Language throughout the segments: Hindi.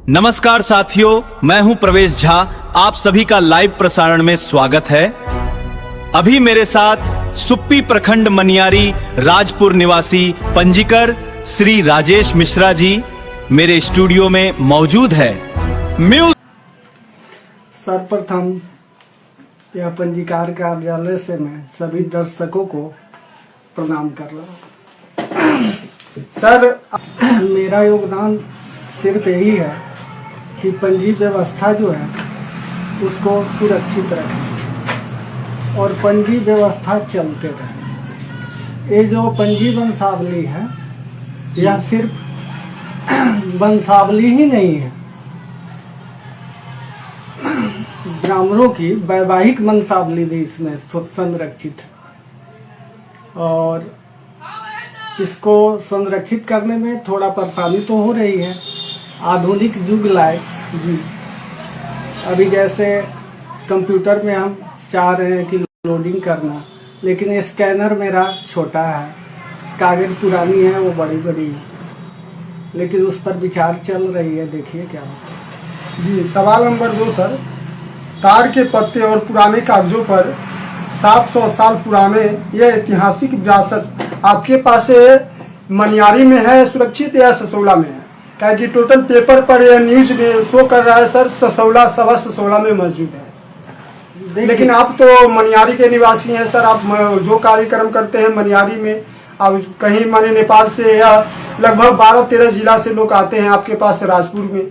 नमस्कार साथियों, मैं हूं प्रवेश झा। आप सभी का लाइव प्रसारण में स्वागत है। अभी मेरे साथ सुप्पी प्रखंड मनियारी राजपुर निवासी पंजीकर श्री राजेश मिश्रा जी मेरे स्टूडियो में मौजूद है। सर्वप्रथम यह पंजीकार कार्यालय से मैं सभी दर्शकों को प्रणाम कर रहा हूँ। सर, मेरा योगदान सिर्फ यही है कि पंजी व्यवस्था जो है उसको सुरक्षित रखें और पंजी व्यवस्था चलते रहे। ये जो पंजी वंशावली है यह सिर्फ वंशावली ही नहीं है, ब्राह्मणों की वैवाहिक वंशावली भी इसमें संरक्षित है और इसको संरक्षित करने में थोड़ा परेशानी तो हो रही है। आधुनिक युग लाए जी, अभी जैसे कंप्यूटर में हम चाह रहे हैं कि लोडिंग करना, लेकिन स्कैनर मेरा छोटा है, कागज पुरानी है, वो बड़ी बड़ी है, लेकिन उस पर विचार चल रही है। देखिए क्या होता है जी। सवाल नंबर 2 सर, ताड़ के पत्ते और पुराने कागजों पर 700 साल पुराने यह ऐतिहासिक विरासत आपके पास मनियारी में है सुरक्षित या ससौला में है? क्या कि टोटल पेपर पर यह न्यूज में शो कर रहा है सर ससौला, सवा ससौला में मौजूद है, लेकिन आप तो मनियारी के निवासी हैं सर। आप जो कार्यक्रम करते हैं मनियारी में, आप कहीं माने नेपाल से या लगभग 12-13 जिला से लोग आते हैं आपके पास राजपुर में।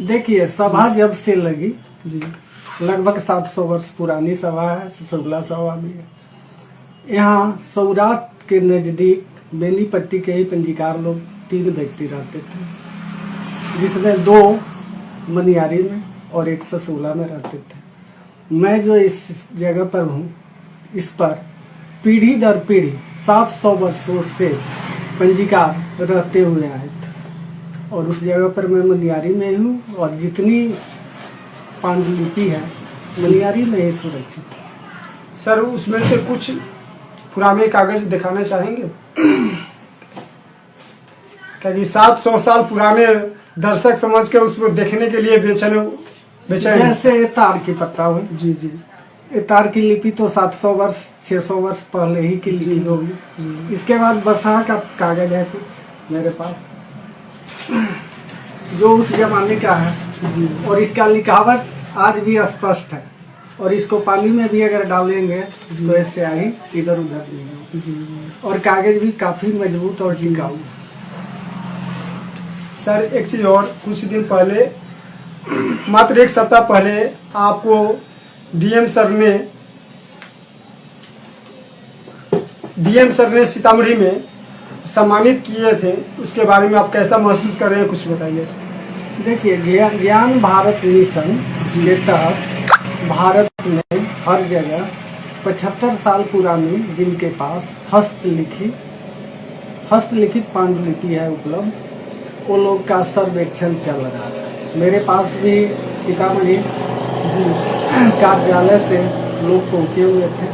देखिए, सभा जब से लगी जी, लगभग 700 वर्ष पुरानी सभा है, ससौला सभा भी है। यहाँ सौराठ के नज़दीक बेनीपट्टी के ही पंजीकार लोग 3 व्यक्ति रहते थे, जिसमें 2 मनियारी में और 1 ससौला में रहते थे। मैं जो इस जगह पर हूँ, इस पर पीढ़ी दर पीढ़ी 700 वर्षों से पंजीकार रहते हुए आए थे और उस जगह पर मैं मनियारी में हूँ और जितनी पांडुलिपि है मनियारी में ही सुरक्षित है। सर, उसमें से कुछ पुराने कागज दिखाना चाहेंगे? क्योंकि 700 साल पुराने दर्शक समझ के उसको देखने के लिए बेचैन। जैसे तार की पत्ता हो जी जी, ये तार की लिपि तो 700 वर्ष 600 वर्ष पहले ही की लिपि होगी। इसके बाद बरसात का कागज है कुछ मेरे पास जो उस जमाने का है जी, और इसका लिखावट आज भी स्पष्ट है और इसको पानी में भी अगर डालेंगे तो इससे आई इधर उधर नहीं होगी जी। और कागज भी काफी मजबूत और टिकाऊ। सर, एक चीज और, कुछ दिन पहले मात्र 1 सप्ताह पहले आपको डीएम सर ने सीतामढ़ी में सम्मानित किए थे, उसके बारे में आप कैसा महसूस कर रहे हैं, कुछ बताइए सर। देखिए, ज्ञान भारत मिशन के तहत भारत में हर जगह 75 साल पुरानी जिनके पास हस्तलिखित पांडुलिपि है उपलब्ध, वो लोग का सर्वेक्षण चल रहा है। मेरे पास भी सीतामढ़ी कार्यालय से लोग पहुँचे हुए थे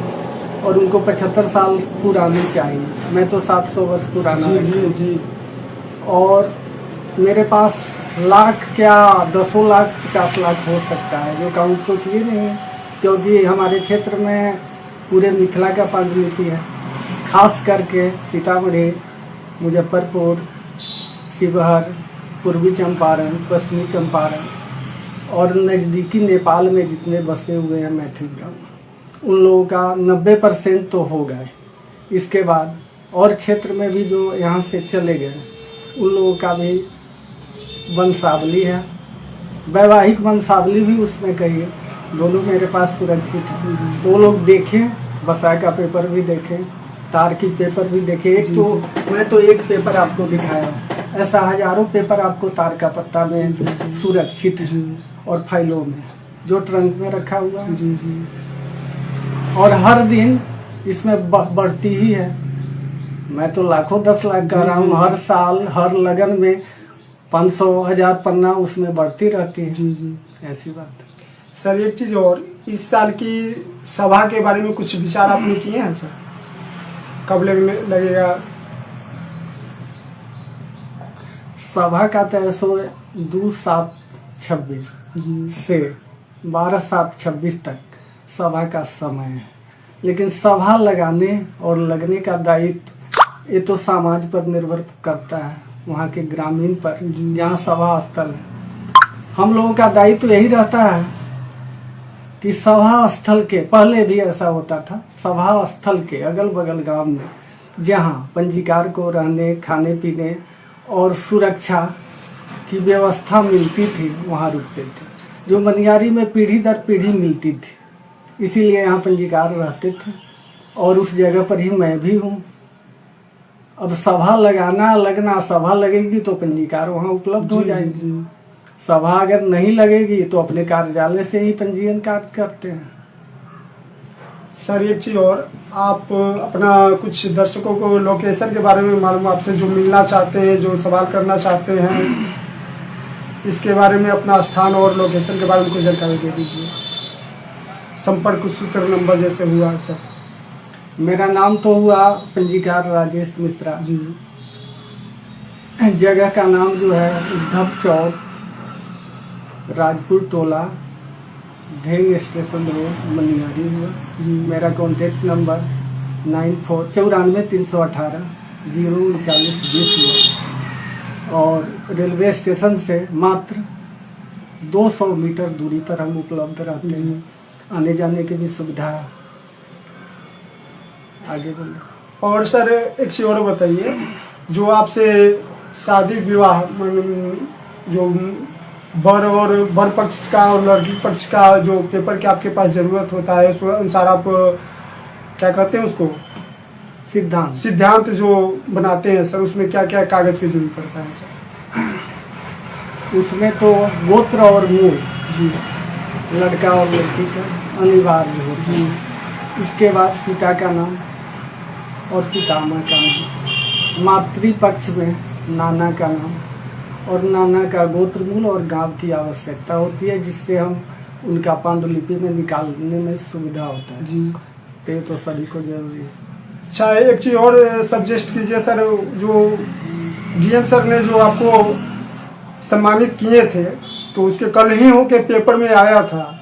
और उनको 75 साल पुरानी चाहिए। मैं तो 700 वर्ष पुराना जी जी। और मेरे पास लाख क्या 10 लाख 50 लाख हो सकता है, जो काउंट तो किए नहीं है, क्योंकि हमारे क्षेत्र में पूरे मिथिला का पांडुलिपि है, खास करके सीतामढ़ी, मुजफ्फरपुर, शिवहर, पूर्वी चंपारण, पश्चिमी चंपारण और नज़दीकी नेपाल में जितने बसे हुए हैं मैथिल ब्राह्मण, उन लोगों का 90% तो हो गए। इसके बाद और क्षेत्र में भी जो यहाँ से चले गए उन लोगों का भी वंशावली है, वैवाहिक वंशावली भी उसमें कहिए, दोनों मेरे पास सुरक्षित है। तो लोग देखें, बसा का पेपर भी देखें, तार की पेपर भी देखें। एक तो मैं तो एक पेपर आपको दिखाया, ऐसा हजारों पेपर आपको तार का पत्ता में सुरक्षित है और फाइलों में जो ट्रंक में रखा हुआ है जी जी। और हर दिन इसमें बढ़ती ही है। मैं तो लाखों 10 लाख कर रहा हूँ हर साल, हर लगन में 500-1000 पन्ना उसमें बढ़ती रहती है जी जी। ऐसी बात है सर। एक चीज और, इस साल की सभा के बारे में कुछ विचार आपने किए हैं सर? कब लगेगा? सभा का तय सो 2/7/26 से 12/7/26 तक सभा का समय है, लेकिन सभा लगाने और लगने का दायित्व ये तो समाज पर निर्भर करता है, वहाँ के ग्रामीण पर जहाँ सभा स्थल है। हम लोगों का दायित्व यही रहता है कि सभा स्थल के, पहले भी ऐसा होता था, सभा स्थल के अगल बगल गांव में जहाँ पंजीकार को रहने, खाने पीने और सुरक्षा की व्यवस्था मिलती थी वहाँ रुकते थे, जो मनियारी में पीढ़ी दर पीढ़ी मिलती थी, इसीलिए यहाँ पंजीकार रहते थे और उस जगह पर ही मैं भी हूँ। अब सभा लगना सभा लगेगी तो पंजीकार वहाँ उपलब्ध हो जाएगी। सभा अगर नहीं लगेगी तो अपने कार्यालय से ही पंजीयन कार्य करते हैं। सर एक चीज़ और, आप अपना कुछ दर्शकों को लोकेशन के बारे में मालूम, आपसे जो मिलना चाहते हैं, जो सवाल करना चाहते हैं, इसके बारे में अपना स्थान और लोकेशन के बारे में कुछ जानकारी दे दीजिए। संपर्क सूत्र नंबर जैसे हुआ सर। मेरा नाम तो हुआ पंजीकार राजेश मिश्रा जी। जगह का नाम जो है उद्धव चौक, राजपुर टोला, ढेंग स्टेशन रोड, मनियारी हुआ जी। मेरा कॉन्टेक्ट नंबर 94-318-039-20 हुआ और रेलवे स्टेशन से मात्र 200 मीटर दूरी पर हम उपलब्ध रहते हैं। आने जाने की भी सुविधा है। आगे बोलो। और सर एक चीज़ और बताइए, जो आपसे शादी विवाह जो बर पक्ष का और लड़की पक्ष का जो पेपर के आपके पास ज़रूरत होता है, उस अनुसार आप क्या कहते हैं उसको, सिद्धांत जो बनाते हैं सर, उसमें क्या क्या कागज़ की जरूरत पड़ता है सर? उसमें तो गोत्र और मूल जी, लड़का और लड़की का अनिवार्य होता है। इसके बाद पिता का नाम और पितामह का नाम, मातृपक्ष में नाना का नाम और नाना का गोत्र मूल और गांव की आवश्यकता होती है, जिससे हम उनका पांडुलिपि में निकालने में सुविधा होता है जी। तो ये तो सभी को जरूरी है। अच्छा एक चीज़ और सजेस्ट कीजिए सर, जो डीएम सर ने जो आपको सम्मानित किए थे, तो उसके कल ही हो के पेपर में आया था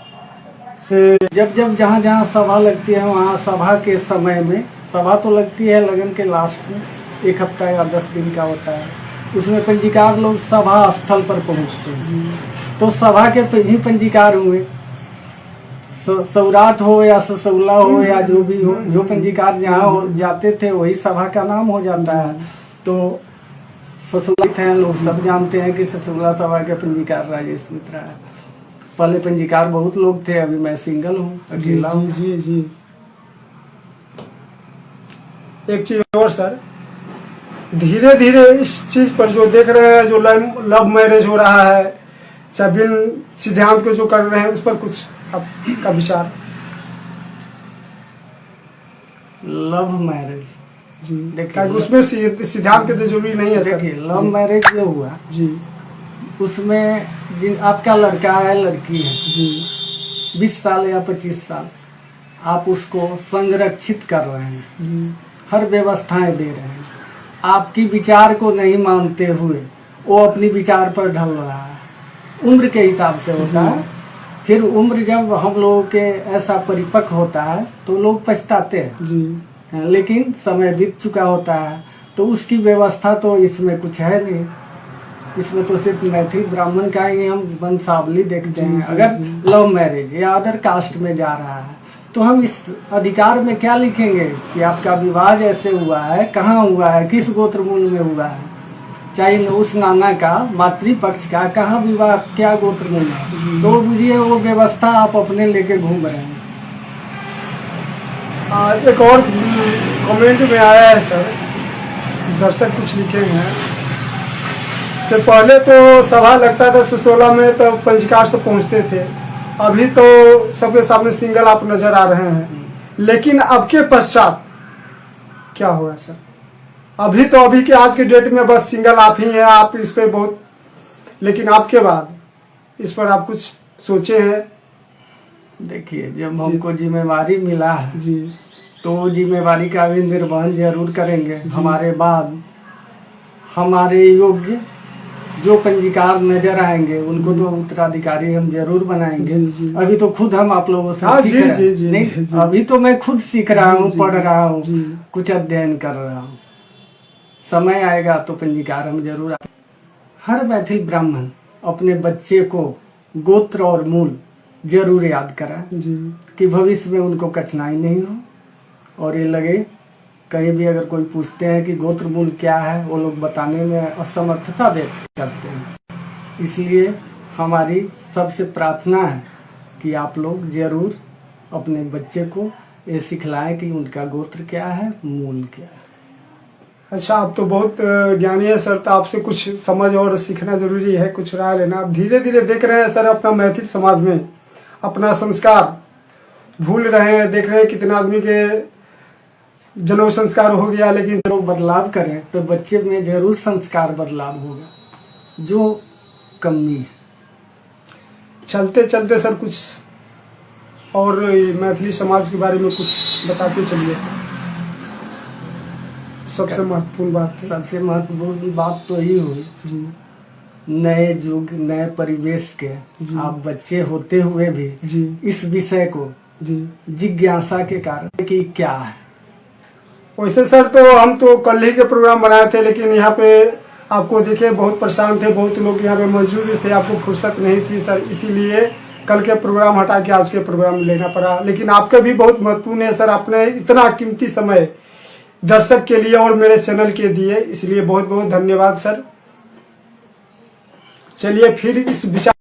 से जब जहाँ जहाँ सभा लगती है वहाँ सभा के समय में, सभा तो लगती है लगन के लास्ट में, 1 हफ्ता या 10 दिन का होता है, उसमें पंजीकार लोग सभा स्थल पर पहुँचते हैं। तो सभा के ही पंजीकार हुए, सौराठ हो या ससौला हो या जो भी हो, जो पंजीकार जहाँ जाते थे वही सभा का नाम हो जाता है। तो ससौला हैं, लोग सब जानते हैं कि ससौला सभा के पंजीकार राजेश मिश्रा है। पहले पंजीकार बहुत लोग थे, अभी मैं सिंगल हूँ, अकेला हूँ। जी जी। एक चीज और सर, धीरे धीरे इस चीज पर जो देख रहे हैं, जो लव मैरिज हो रहा है, चाहे बिन सिद्धांत को जो कर रहे हैं, उस पर कुछ आपका विचार? लव मैरिज जी देखिए, उसमें सिद्धांत के तो जरूरी नहीं है सर। देखिए लव मैरिज जो हुआ जी, उसमें जिन आपका लड़का है लड़की है जी, 20 साल या 25 साल, आप उसको संरक्षित कर रहे हैं, हर व्यवस्थाएं दे रहे हैं, आपकी विचार को नहीं मानते हुए वो अपनी विचार पर ढल रहा है। उम्र के हिसाब से होता है, फिर उम्र जब हम लोगों के ऐसा परिपक्व होता है तो लोग पछताते हैं जी, लेकिन समय बीत चुका होता है तो उसकी व्यवस्था तो इसमें कुछ है नहीं। इसमें तो सिर्फ मैथिल ब्राह्मण का ही हम वंशावली देखते हैं। अगर लव मैरिज या अदर कास्ट में जा रहा है तो हम इस अधिकार में क्या लिखेंगे कि आपका विवाह जैसे हुआ है, कहाँ हुआ है, किस गोत्र मूल में हुआ है, चाहे उस नाना का मातृपक्ष का कहाँ विवाह, क्या गोत्र मूल है, तो बुझिए वो व्यवस्था आप अपने लेके घूम रहे हैं। एक और कमेंट में आया है सर, दर्शक कुछ लिखे हैं, से पहले तो सभा लगता था ससोला में, तो पंजीकार से पहुंचते थे, अभी तो सबके सामने सिंगल आप नजर आ रहे हैं, लेकिन अब के पश्चात क्या हुआ सर? अभी तो अभी के आज के डेट में बस सिंगल आप ही हैं, आप इस पे बहुत, लेकिन आपके बाद इस पर आप कुछ सोचे हैं? देखिए जब हमको जिम्मेवारी मिला है जी, तो जिम्मेवारी का भी निर्वहन जरूर करेंगे। हमारे बाद हमारे योग्य जो पंजीकार नजर आएंगे उनको तो उत्तराधिकारी हम जरूर बनाएंगे। जी, जी। अभी तो खुद हम आप लोगों से हाँ, सीख जी, रहे हैं। जी, जी, नहीं, जी। अभी तो मैं खुद सीख रहा जी, हूँ, जी, पढ़ रहा हूँ, जी। कुछ अध्ययन कर रहा हूँ। समय आएगा तो पंजीकार हम जरूर। हर मैथिल ब्राह्मण अपने बच्चे को गोत्र और मूल जरूर याद कराए जी कि भविष्य में उनको कठिनाई नहीं हो। और ये लगे कहीं भी अगर कोई पूछते हैं कि गोत्र मूल क्या है, वो लोग बताने में असमर्थता व्यक्त करते हैं। इसलिए हमारी सबसे प्रार्थना है कि आप लोग जरूर अपने बच्चे को ये सिखलाएं कि उनका गोत्र क्या है, मूल क्या है। अच्छा, आप तो बहुत ज्ञानी है सर, तो आपसे कुछ समझ और सीखना जरूरी है, कुछ राय लेना। आप धीरे धीरे देख रहे हैं सर अपना मैथिल समाज में अपना संस्कार भूल रहे हैं, देख रहे हैं कितना आदमी के जनेऊ संस्कार हो गया, लेकिन लोग बदलाव करें तो बच्चे में जरूर संस्कार बदलाव होगा, जो कमी है। चलते चलते सर कुछ और मैथिली समाज के बारे में कुछ बताते चलिए सर। सबसे महत्वपूर्ण बात है। सबसे महत्वपूर्ण बात तो ये हुई, जी नए युग नए परिवेश के जी। आप बच्चे होते हुए भी जी इस विषय को जी। जिज्ञासा के कारण कि क्या है। वैसे सर तो हम तो कल ही के प्रोग्राम बनाए थे, लेकिन यहाँ पे आपको देखे बहुत परेशान थे, बहुत लोग यहाँ पे मौजूद थे, आपको फुर्सत नहीं थी सर, इसीलिए कल के प्रोग्राम हटा के आज के प्रोग्राम लेना पड़ा। लेकिन आपका भी बहुत महत्वपूर्ण है सर, आपने इतना कीमती समय दर्शक के लिए और मेरे चैनल के दिए, इसलिए बहुत बहुत धन्यवाद सर। चलिए फिर इस विचार